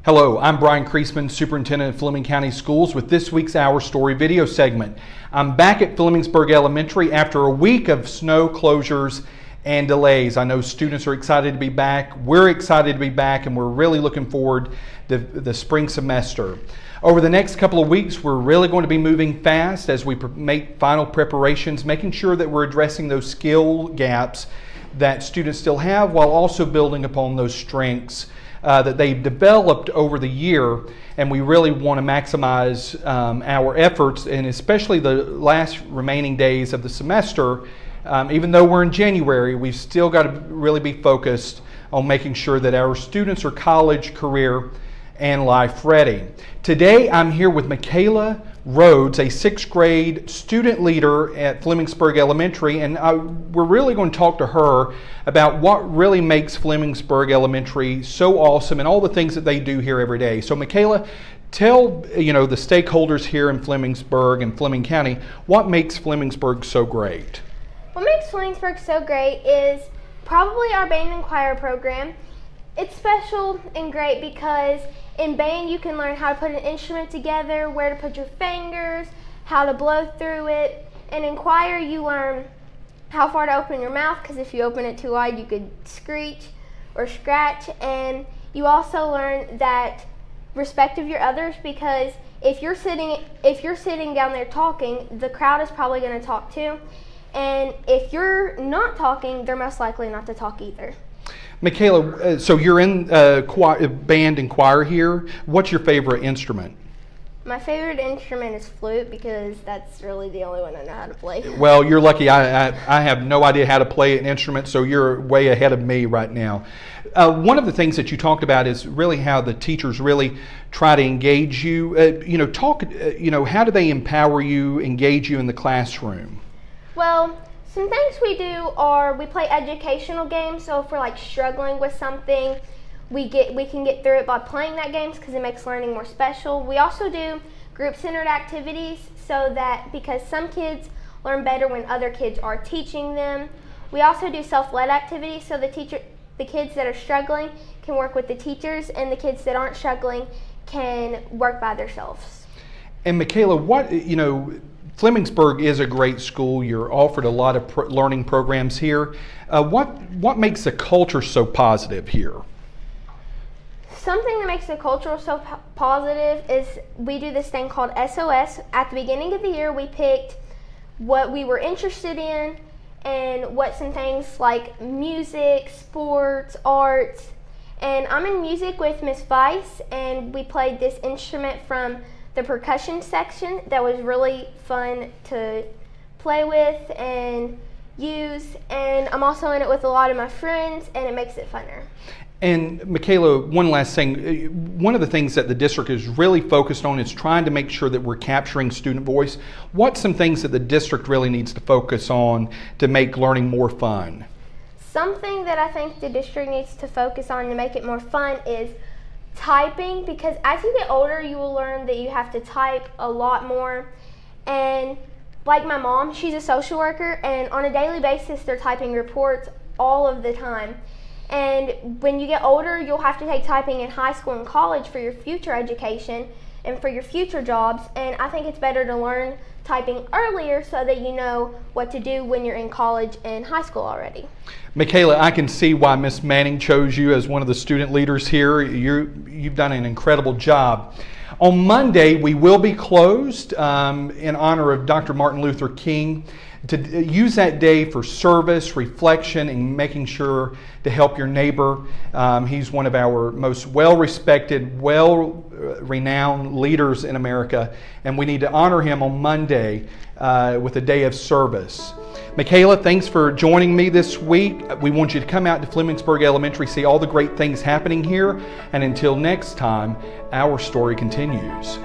Hello, I'm Brian Kreisman, Superintendent of Fleming County Schools with this week's Our Story video segment. I'm back at Flemingsburg Elementary after a week of snow closures and delays. I know students are excited to be back. We're excited to be back, and we're really looking forward to the spring semester. Over the next couple of weeks, we're really going to be moving fast as we make final preparations, making sure that we're addressing those skill gaps that students still have while also building upon those strengths that they've developed over the year, and we really want to maximize our efforts, and especially the last remaining days of the semester. Even though we're in January, we've still got to really be focused on making sure that our students are college, career, and life ready. Today I'm here with Michaela Rhodes, a 6th grade student leader at Flemingsburg Elementary, and we're really going to talk to her about what really makes Flemingsburg Elementary so awesome and all the things that they do here every day. So Michaela, tell the stakeholders here in Flemingsburg and Fleming County what makes Flemingsburg so great. What makes Flemingsburg so great is probably our band and choir program. It's special and great because in band you can learn how to put an instrument together, where to put your fingers, how to blow through it. And in choir you learn how far to open your mouth, because if you open it too wide you could screech or scratch. And you also learn that respect of your others, because if you're sitting down there talking, the crowd is probably going to talk too. And if you're not talking, they're most likely not to talk either. Michaela, so you're in band and choir here. What's your favorite instrument? My favorite instrument is flute, because that's really the only one I know how to play. Well, you're lucky. I have no idea how to play an instrument, so you're way ahead of me right now. One of the things that you talked about is really how the teachers really try to engage you. How do they empower you, engage you in the classroom? Well, some things we do are we play educational games. So if we're struggling with something, we can get through it by playing that games, because it makes learning more special. We also do group-centered activities, so that because some kids learn better when other kids are teaching them. We also do self-led activities, so the kids that are struggling can work with the teachers, and the kids that aren't struggling can work by themselves. And Michaela, Flemingsburg is a great school. You're offered a lot of learning programs here. What makes the culture so positive here? Something that makes the culture so positive is we do this thing called SOS. At the beginning of the year, we picked what we were interested in and what some things like music, sports, arts. And I'm in music with Miss Weiss, and we played this instrument from the percussion section that was really fun to play with and use. And I'm also in it with a lot of my friends, and it makes it funner. And Michaela, one last thing. One of the things that the district is really focused on is trying to make sure that we're capturing student voice. What's some things that the district really needs to focus on to make learning more fun? Something that I think the district needs to focus on to make it more fun is typing, because as you get older you will learn that you have to type a lot more. And like my mom, she's a social worker, and on a daily basis they're typing reports all of the time. And when you get older, you'll have to take typing in high school and college for your future education and for your future jobs. And I think it's better to learn typing earlier so that you know what to do when you're in college and high school already. Michaela, I can see why Miss Manning chose you as one of the student leaders here. You've done an incredible job. On Monday, we will be closed in honor of Dr. Martin Luther King, to use that day for service, reflection, and making sure to help your neighbor. He's one of our most well-respected, well-renowned leaders in America, and we need to honor him on Monday with a day of service. Michaela, thanks for joining me this week. We want you to come out to Flemingsburg Elementary, see all the great things happening here, and until next time, our story continues.